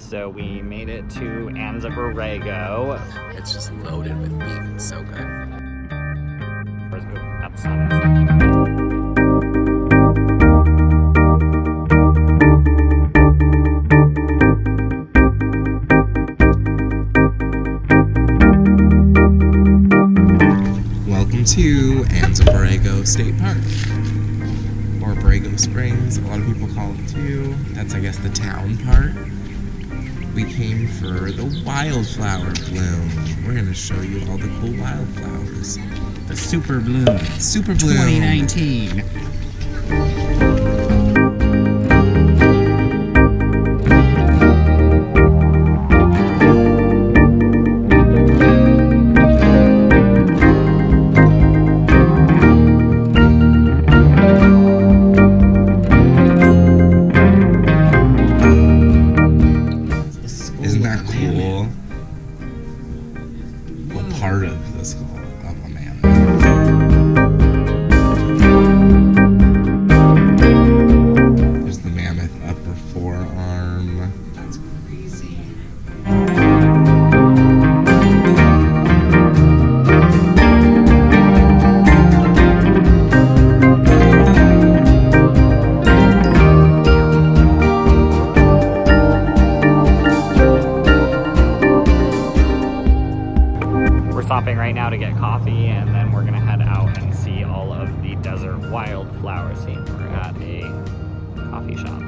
So we made it to Anza-Borrego. It's just loaded with beef. It's so good. That's honest. Welcome to Anza-Borrego State Park, or Borrego Springs, a lot of people call it too. That's, I guess, the town part. We came for the wildflower bloom. We're going to show you all the cool wildflowers. The Superbloom. Superbloom 2019. Isn't that cool? What part of the skull of a man? There's the mammoth upper forearm. That's crazy. We're stopping right now to get coffee, and then we're gonna head out and see all of the desert wildflower scene. We're at a coffee shop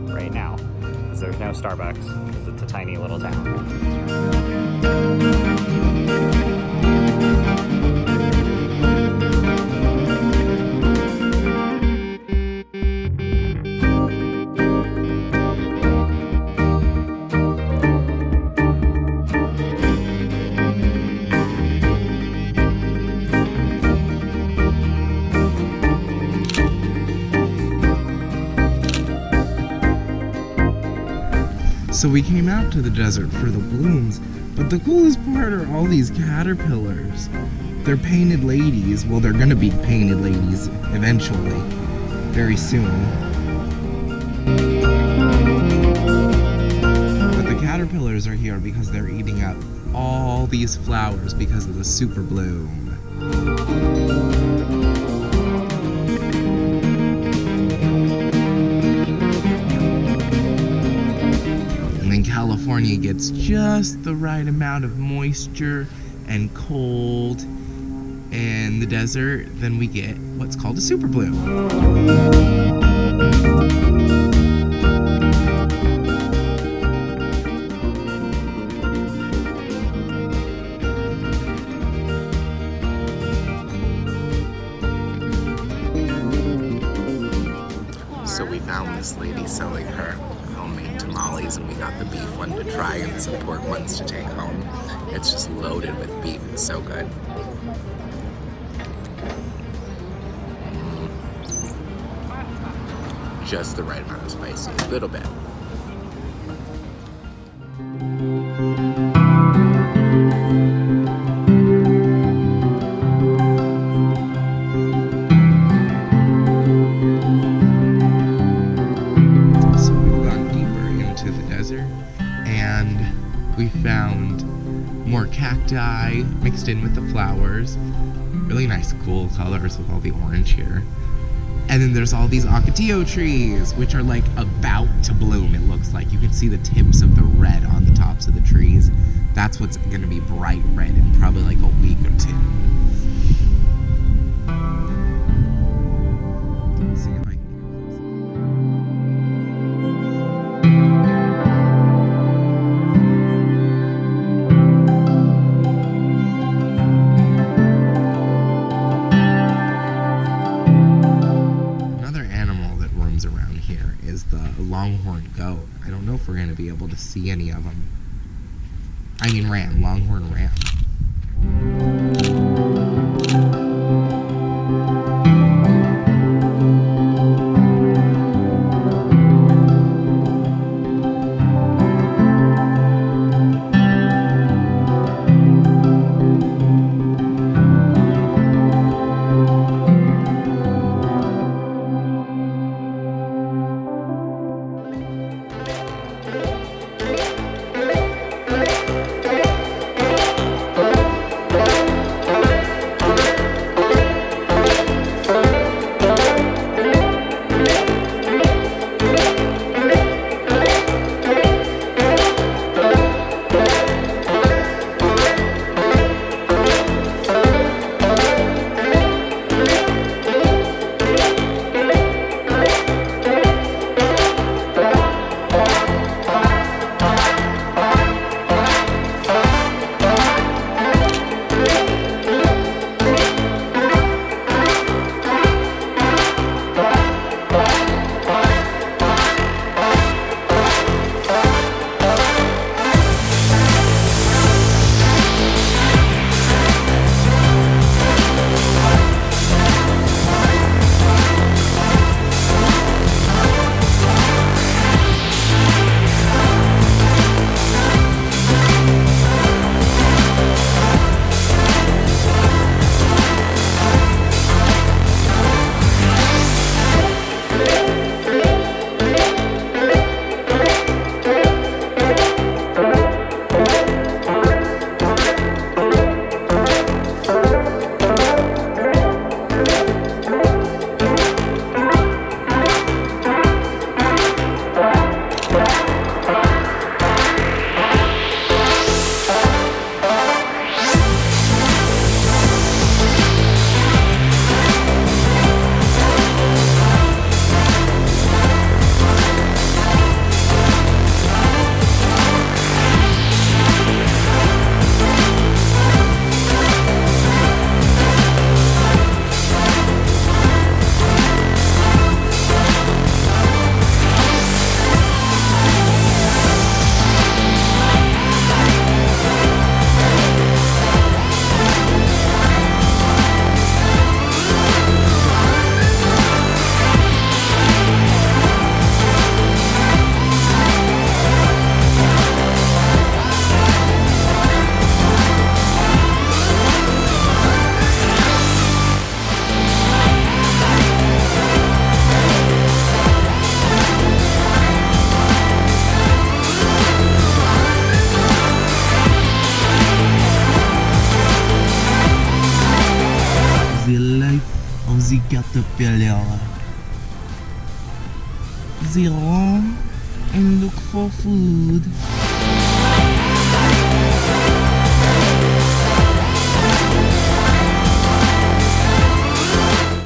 right now because there's no Starbucks because it's a tiny little town. So we came out to the desert for the blooms, but the coolest part are all these caterpillars. They're painted ladies. Well, they're gonna be painted ladies eventually, very soon. But the caterpillars are here because they're eating up all these flowers because of the super bloom. California gets just the right amount of moisture and cold in the desert, then we get what's called a super bloom. So we found this lady selling her homemade tamales, and we got the beef one to try and some pork ones to take home. It's just loaded with beef. It's so good. Just the right amount of spicy, a little bit. And we found more cacti mixed in with the flowers. Really nice, cool colors with all the orange here. And then there's all these ocotillo trees, which are like about to bloom, it looks like. You can see the tips of the red on the tops of the trees. That's what's gonna be bright red in probably like a week or two. See if I can around here is the longhorn goat. I don't know if we're going to be able to see any of them. I mean ram, longhorn ram. below. They run and look for food.